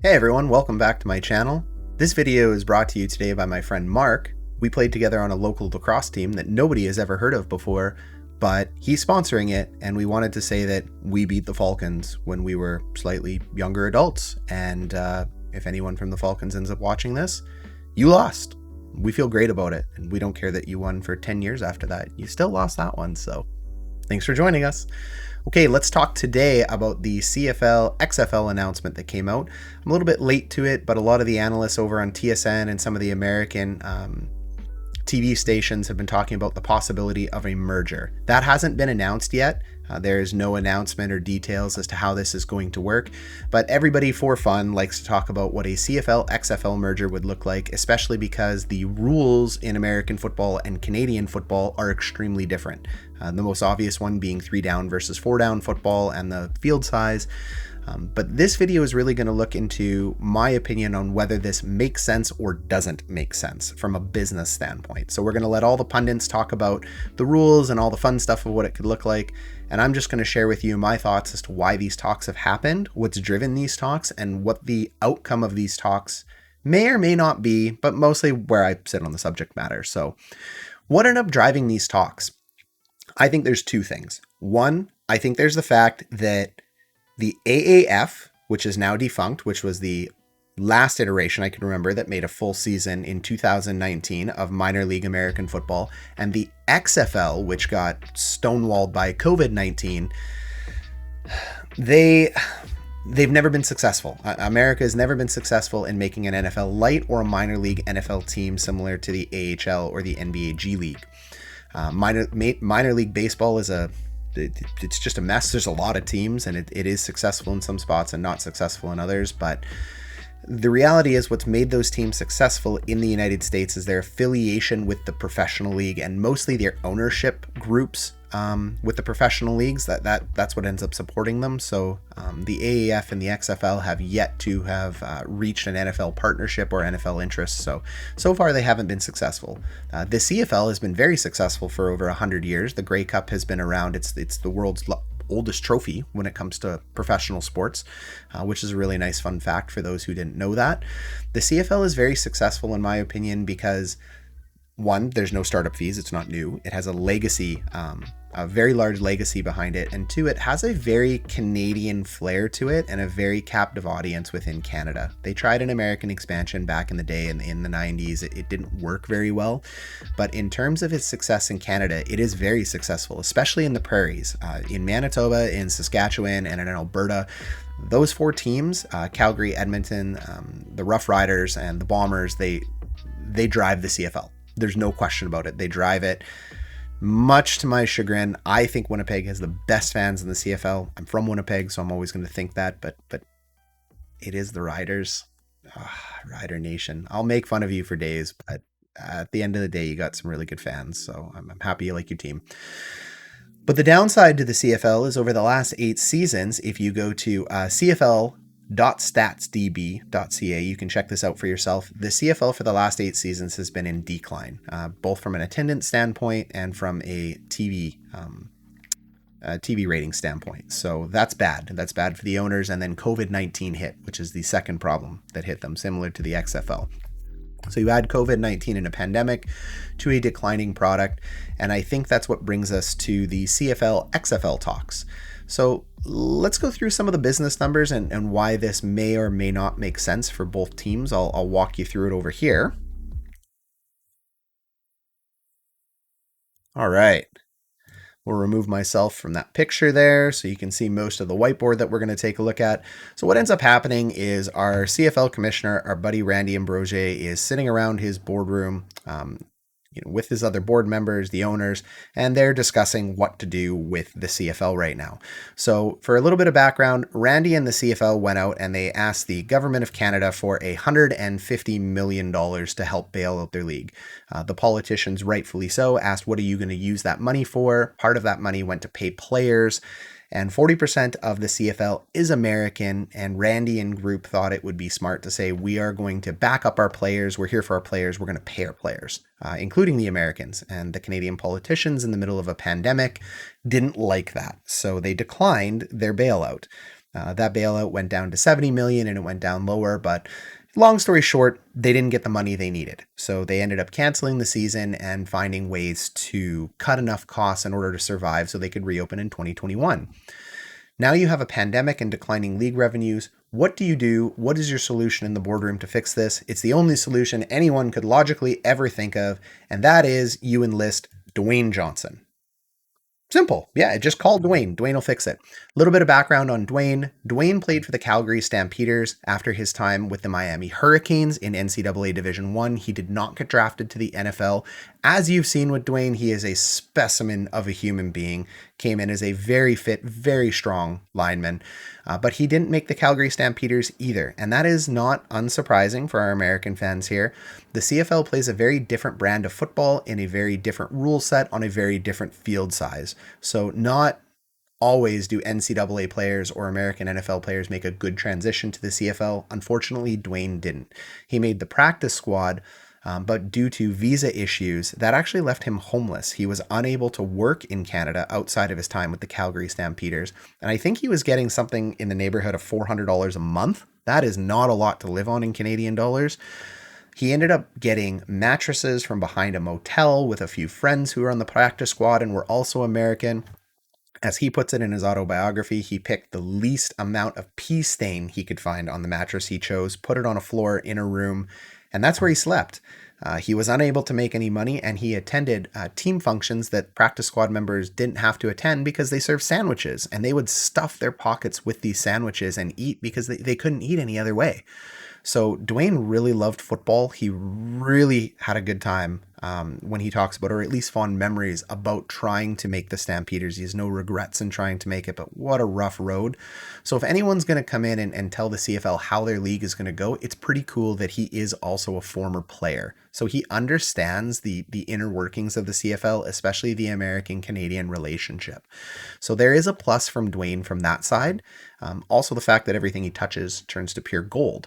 Hey everyone, welcome back to my channel. This video is brought to you today by my friend Mark. We played together on a local lacrosse team that nobody has ever heard of before, but he's sponsoring it, and we wanted to say that we beat the Falcons when we were slightly younger adults, and if anyone from the Falcons ends up watching this, you lost. We feel great about it, and we don't care that you won for 10 years after that. You still lost that one, so thanks for joining us. Okay, let's talk today about the CFL XFL announcement that came out. I'm a little bit late to it, but a lot of the analysts over on TSN and some of the American TV stations have been talking about the possibility of a merger. That hasn't been announced yet. There is no announcement or details as to how this is going to work, but everybody for fun likes to talk about what a CFL XFL merger would look like, especially because the rules in American football and Canadian football are extremely different. The most obvious one being 3-down versus 4-down football and the field size. But this video is really going to look into my opinion on whether this makes sense or doesn't make sense from a business standpoint. So we're going to let all the pundits talk about the rules and all the fun stuff of what it could look like. And I'm just going to share with you my thoughts as to why these talks have happened, what's driven these talks, and what the outcome of these talks may or may not be, but mostly where I sit on the subject matter. So what ended up driving these talks? I think there's two things. One, I think there's the fact that the AAF, which is now defunct, which was the last iteration I can remember that made a full season in 2019 of minor league American football, and the XFL, which got stonewalled by COVID-19, they've never been successful. America has never been successful in making an NFL light or a minor league NFL team similar to the AHL or the NBA G League. Minor league baseball is it's just a mess. There's a lot of teams, and it is successful in some spots and not successful in others. But the reality is what's made those teams successful in the United States is their affiliation with the professional league and mostly their ownership groups with the professional leagues. That's what ends up supporting them. So the AAF and the XFL have yet to have reached an NFL partnership or NFL interest. So far they haven't been successful. The CFL has been very successful for over 100 years. The Grey Cup has been around. It's the world's oldest trophy when it comes to professional sports, which is a really nice fun fact for those who didn't know that. The CFL is very successful in my opinion because, one, there's no startup fees. It's not new. It has a legacy, a very large legacy behind it. And two, it has a very Canadian flair to it and a very captive audience within Canada. They tried an American expansion back in the day in the 90s. It didn't work very well. But in terms of its success in Canada, it is very successful, especially in the prairies. In Manitoba, in Saskatchewan, and in Alberta, those four teams, Calgary, Edmonton, the Rough Riders, and the Bombers, they drive the CFL. There's no question about it. They drive it. Much to my chagrin, I think Winnipeg has the best fans in the CFL. I'm from Winnipeg, so I'm always going to think that, but it is the Riders. Rider Nation. I'll make fun of you for days, but at the end of the day, you got some really good fans, so I'm happy you like your team. But the downside to the CFL is over the last 8 seasons, if you go to CFL.statsdb.ca, you can check this out for yourself. The CFL for the last 8 seasons has been in decline, both from an attendance standpoint and from a TV rating standpoint. So that's bad. That's bad for the owners. And then COVID-19 hit, which is the second problem that hit them, similar to the XFL. So you add COVID-19 in a pandemic to a declining product, and I think that's what brings us to the CFL XFL talks. So let's go through some of the business numbers and why this may or may not make sense for both teams. I'll walk you through it over here. All right. We'll remove myself from that picture there so you can see most of the whiteboard that we're going to take a look at. So what ends up happening is our CFL commissioner, our buddy Randy Ambroise, is sitting around his boardroom with his other board members, the owners, and they're discussing what to do with the CFL right now. So for a little bit of background, Randy and the CFL went out and they asked the government of Canada for $150 million to help bail out their league. The politicians, rightfully so, asked, what are you going to use that money for? Part of that money went to pay players, and 40% of the CFL is American, and Randy and group thought it would be smart to say, we are going to back up our players, we're here for our players, we're going to pay our players, including the Americans. And the Canadian politicians in the middle of a pandemic didn't like that, so they declined their bailout. That bailout went down to 70 million and it went down lower, but long story short, they didn't get the money they needed. So they ended up canceling the season and finding ways to cut enough costs in order to survive so they could reopen in 2021. Now you have a pandemic and declining league revenues. What do you do? What is your solution in the boardroom to fix this? It's the only solution anyone could logically ever think of, and that is you enlist Dwayne Johnson. Simple. Yeah, just call Dwayne. Dwayne will fix it. A little bit of background on Dwayne. Dwayne played for the Calgary Stampeders after his time with the Miami Hurricanes in NCAA Division I. He did not get drafted to the NFL. As you've seen with Dwayne, he is a specimen of a human being. Came in as a very fit, very strong lineman. But he didn't make the Calgary Stampeders either. And that is not unsurprising for our American fans here. The CFL plays a very different brand of football in a very different rule set on a very different field size. So not always do NCAA players or American NFL players make a good transition to the CFL. Unfortunately, Dwayne didn't. He made the practice squad, but due to visa issues, that actually left him homeless. He was unable to work in Canada outside of his time with the Calgary Stampeders. And I think he was getting something in the neighborhood of $400 a month. That is not a lot to live on in Canadian dollars. He ended up getting mattresses from behind a motel with a few friends who were on the practice squad and were also American. As he puts it in his autobiography, he picked the least amount of pee stain he could find on the mattress he chose, put it on a floor in a room, and that's where he slept. He was unable to make any money, and he attended team functions that practice squad members didn't have to attend because they served sandwiches, and they would stuff their pockets with these sandwiches and eat because they couldn't eat any other way. So Dwayne really loved football. He really had a good time when he talks about, or at least fond memories about trying to make the Stampeders. He has no regrets in trying to make it, but what a rough road. So if anyone's going to come in and tell the CFL how their league is going to go, it's pretty cool that he is also a former player. So he understands the inner workings of the CFL, especially the American-Canadian relationship. So there is a plus from Dwayne from that side. Also the fact that everything he touches turns to pure gold.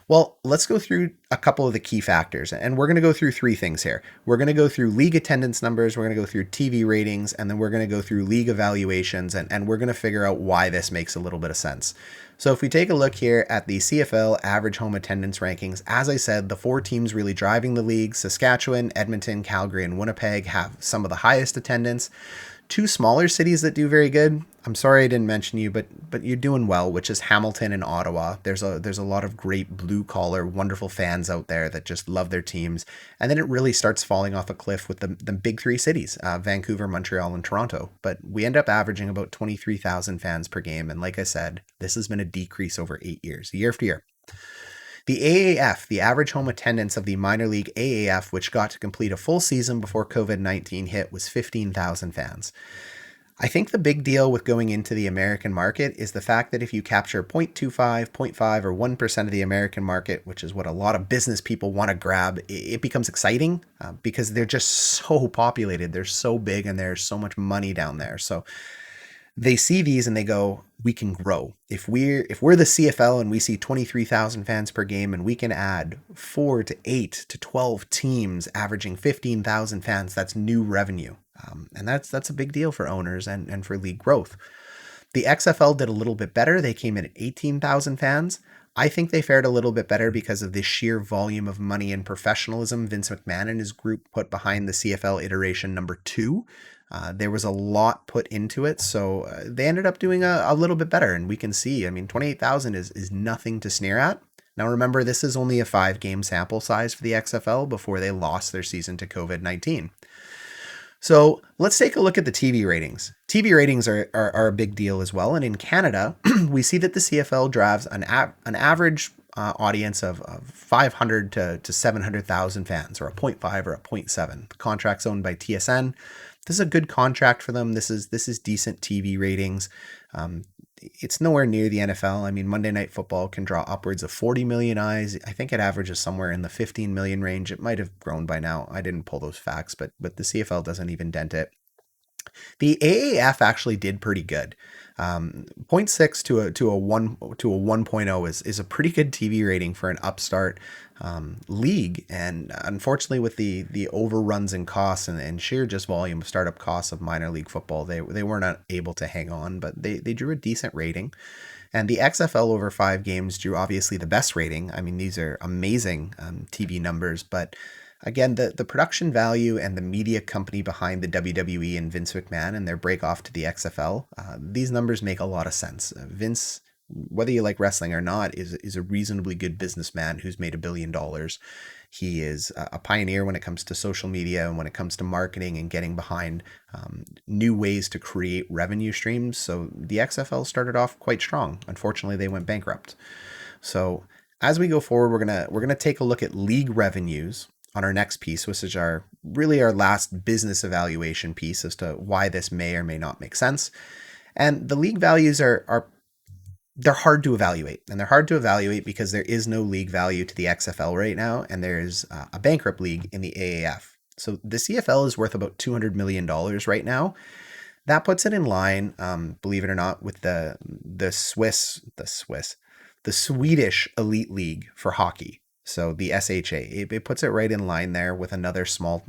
Well, let's go through a couple of the key factors, and we're going to go through three things here. We're going to go through league attendance numbers, we're going to go through TV ratings, and then we're going to go through league evaluations, and we're going to figure out why this makes a little bit of sense. So if we take a look here at the CFL average home attendance rankings, as I said, the four teams really driving the league, Saskatchewan, Edmonton, Calgary, and Winnipeg, have some of the highest attendance. Two smaller cities that do very good. I'm sorry I didn't mention you, but you're doing well, which is Hamilton and Ottawa. There's a lot of great blue collar, wonderful fans out there that just love their teams. And then it really starts falling off a cliff with the big three cities, Vancouver, Montreal, and Toronto. But we end up averaging about 23,000 fans per game. And like I said, this has been a decrease over 8 years, year after year. The AAF, the average home attendance of the minor league AAF, which got to complete a full season before COVID-19 hit, was 15,000 fans. I think the big deal with going into the American market is the fact that if you capture 0.25, 0.5, or 1% of the American market, which is what a lot of business people want to grab, it becomes exciting because they're just so populated. They're so big and there's so much money down there. So they see these and they go, we can grow. If we're the CFL and we see 23,000 fans per game and we can add 4 to 8 to 12 teams averaging 15,000 fans, that's new revenue. And that's a big deal for owners and for league growth. The XFL did a little bit better. They came in at 18,000 fans. I think they fared a little bit better because of the sheer volume of money and professionalism Vince McMahon and his group put behind the CFL iteration number 2. There was a lot put into it, so they ended up doing a little bit better, and we can see, 28,000 is nothing to sneer at. Now remember, this is only a 5-game sample size for the XFL before they lost their season to COVID-19. So let's take a look at the TV ratings. TV ratings are a big deal as well, and in Canada, we see that the CFL drives an average audience of 500 to 700,000 fans, or a 0.5 or a 0.7. The contract's owned by TSN. This is a good contract for them. This is decent TV ratings. It's nowhere near the NFL. Monday Night Football can draw upwards of 40 million eyes. I think it averages somewhere in the 15 million range. It might have grown by now. I didn't pull those facts, but the CFL doesn't even dent it. The AAF actually did pretty good. 0.6 to a 1.0 is a pretty good TV rating for an upstart league, and unfortunately with the overruns in costs and sheer just volume of startup costs of minor league football, they were not able to hang on, but they drew a decent rating. And the XFL over 5 games drew obviously the best rating. I mean, these are amazing TV numbers, but again, the production value and the media company behind the WWE and Vince McMahon and their break off to the XFL, these numbers make a lot of sense. Vince, whether you like wrestling or not, is a reasonably good businessman who's made $1 billion. He is a pioneer when it comes to social media and when it comes to marketing and getting behind new ways to create revenue streams. So the XFL started off quite strong. Unfortunately, they went bankrupt. So as we go forward, we're gonna take a look at league revenues on our next piece, which is our last business evaluation piece as to why this may or may not make sense. And the league values are they're hard to evaluate, and they're hard to evaluate because there is no league value to the XFL right now, and there's a bankrupt league in the AAF. So the CFL is worth about $200 million right now. That puts it in line, believe it or not, with the Swedish elite league for hockey. So the SHA, it puts it right in line there with another small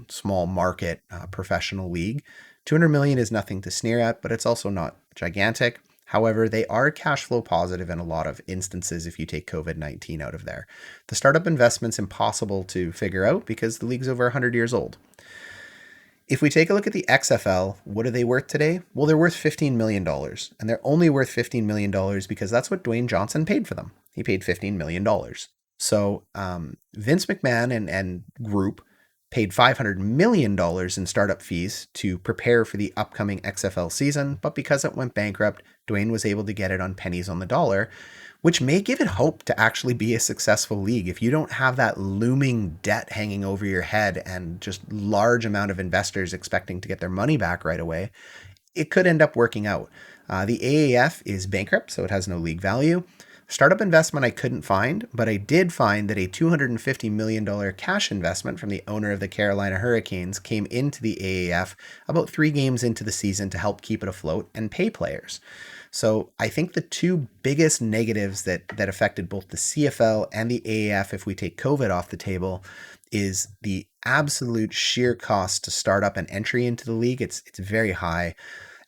market professional league. 200 million is nothing to sneer at, but it's also not gigantic. However, they are cash flow positive in a lot of instances if you take COVID-19 out of there. The startup investment's impossible to figure out because the league's over 100 years old. If we take a look at the XFL, what are they worth today? Well, they're worth $15 million. And they're only worth $15 million because that's what Dwayne Johnson paid for them. He paid $15 million. So Vince McMahon and group paid $500 million in startup fees to prepare for the upcoming XFL season. But because it went bankrupt, Dwayne was able to get it on pennies on the dollar, which may give it hope to actually be a successful league. If you don't have that looming debt hanging over your head and just large amount of investors expecting to get their money back right away, it could end up working out. The AAF is bankrupt, so it has no league value. Startup investment I couldn't find, but I did find that a $250 million cash investment from the owner of the Carolina Hurricanes came into the AAF about 3 games into the season to help keep it afloat and pay players. So I think the two biggest negatives that affected both the CFL and the AAF, if we take COVID off the table, is the absolute sheer cost to start up an entry into the league. It's very high.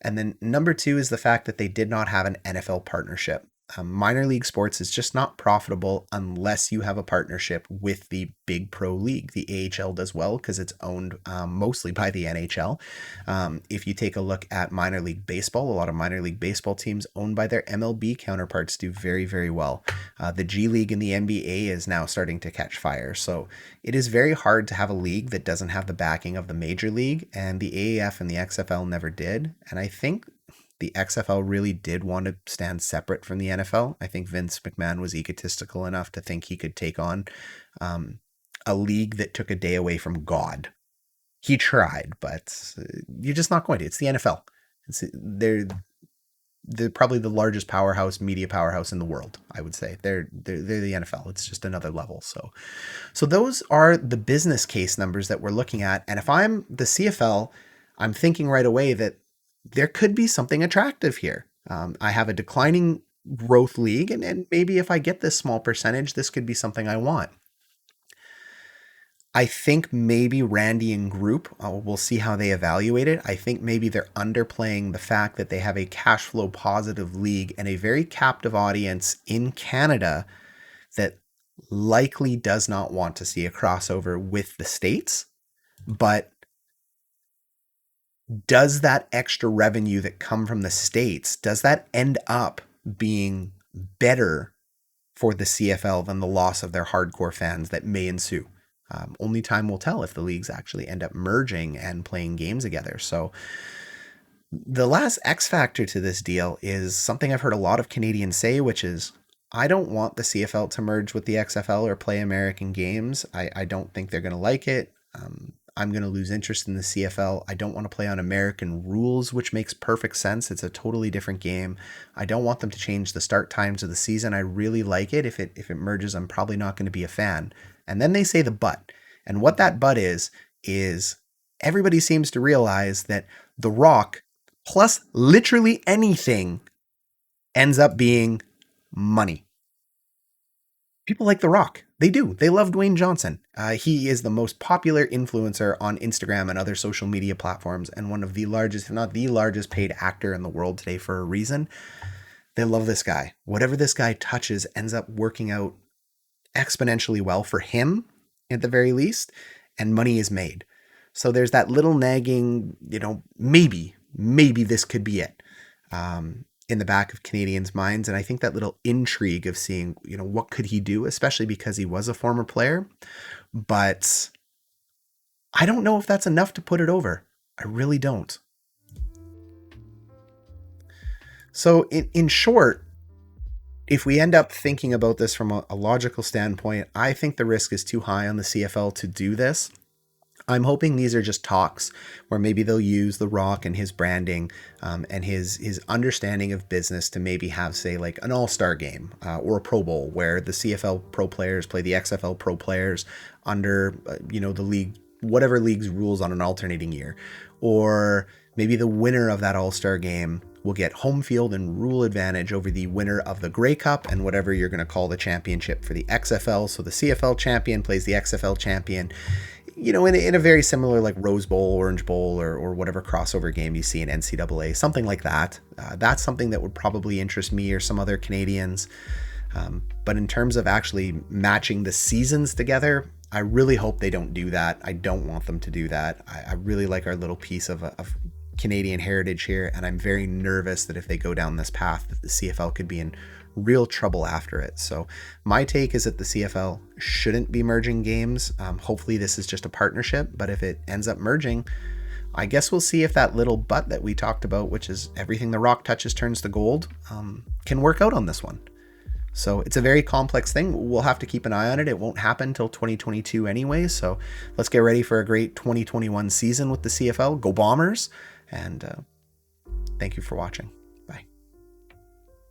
And then number 2 is the fact that they did not have an NFL partnership. Minor league sports is just not profitable unless you have a partnership with the big pro league. The AHL does well because it's owned mostly by the NHL. If you take a look at minor league baseball, a lot of minor league baseball teams owned by their MLB counterparts do very, very well. The G League in the NBA is now starting to catch fire. So it is very hard to have a league that doesn't have the backing of the major league, and the AAF and the XFL never did. And I think the XFL really did want to stand separate from the NFL. I think Vince McMahon was egotistical enough to think he could take on a league that took a day away from God. He tried, but you're just not going to. It's the NFL. They're probably the largest media powerhouse in the world, I would say. They're the NFL. It's just another level. So those are the business case numbers that we're looking at. And if I'm the CFL, I'm thinking right away that there could be something attractive here. I have a declining growth league, and maybe if I get this small percentage, this could be something I want. I think maybe Randy and group, we'll see how they evaluate it. I think maybe they're underplaying the fact that they have a cash flow positive league and a very captive audience in Canada that likely does not want to see a crossover with the States, but does that extra revenue that come from the States, does that end up being better for the CFL than the loss of their hardcore fans that may ensue? Only time will tell if the leagues actually end up merging and playing games together. So the last X factor to this deal is something I've heard a lot of Canadians say, which is, I don't want the CFL to merge with the XFL or play American games. I don't think they're going to like it. I'm going to lose interest in the CFL. I don't want to play on American rules, which makes perfect sense. It's a totally different game. I don't want them to change the start times of the season. I really like it. If it merges, I'm probably not going to be a fan. And then they say the but. And what that but is everybody seems to realize that The Rock plus literally anything ends up being money. People like The Rock. They do. They love Dwayne Johnson. He is the most popular influencer on Instagram and other social media platforms, and one of the largest, if not the largest, paid actor in the world today for a reason. They love this guy. Whatever this guy touches ends up working out exponentially well for him at the very least, and money is made. So there's that little nagging, maybe this could be it, in the back of Canadians' minds. And I think that little intrigue of seeing, what could he do, especially because he was a former player. But I don't know if that's enough to put it over. I really don't. So in short, if we end up thinking about this from a logical standpoint, I think the risk is too high on the CFL to do this. I'm hoping these are just talks where maybe they'll use The Rock and his branding and his understanding of business to maybe have, say, like an all-star game or a Pro Bowl where the CFL pro players play the XFL pro players under, the league, whatever league's rules on an alternating year. Or maybe the winner of that all-star game will get home field and rule advantage over the winner of the Grey Cup and whatever you're going to call the championship for the XFL. So the CFL champion plays the XFL champion, in a very similar like Rose Bowl, Orange Bowl, or whatever crossover game you see in NCAA, something like that. That's something that would probably interest me or some other Canadians. But in terms of actually matching the seasons together, I really hope they don't do that. I don't want them to do that. I really like our little piece of Canadian heritage here, and I'm very nervous that if they go down this path, that the CFL could be in real trouble after it. So my take is that the CFL shouldn't be merging games. Hopefully this is just a partnership, but if it ends up merging, I guess we'll see if that little but that we talked about, which is everything The Rock touches turns to gold, can work out on this one. So it's a very complex thing. We'll have to keep an eye on it. It won't happen until 2022 anyway. So let's get ready for a great 2021 season with the CFL. Go Bombers. And thank you for watching.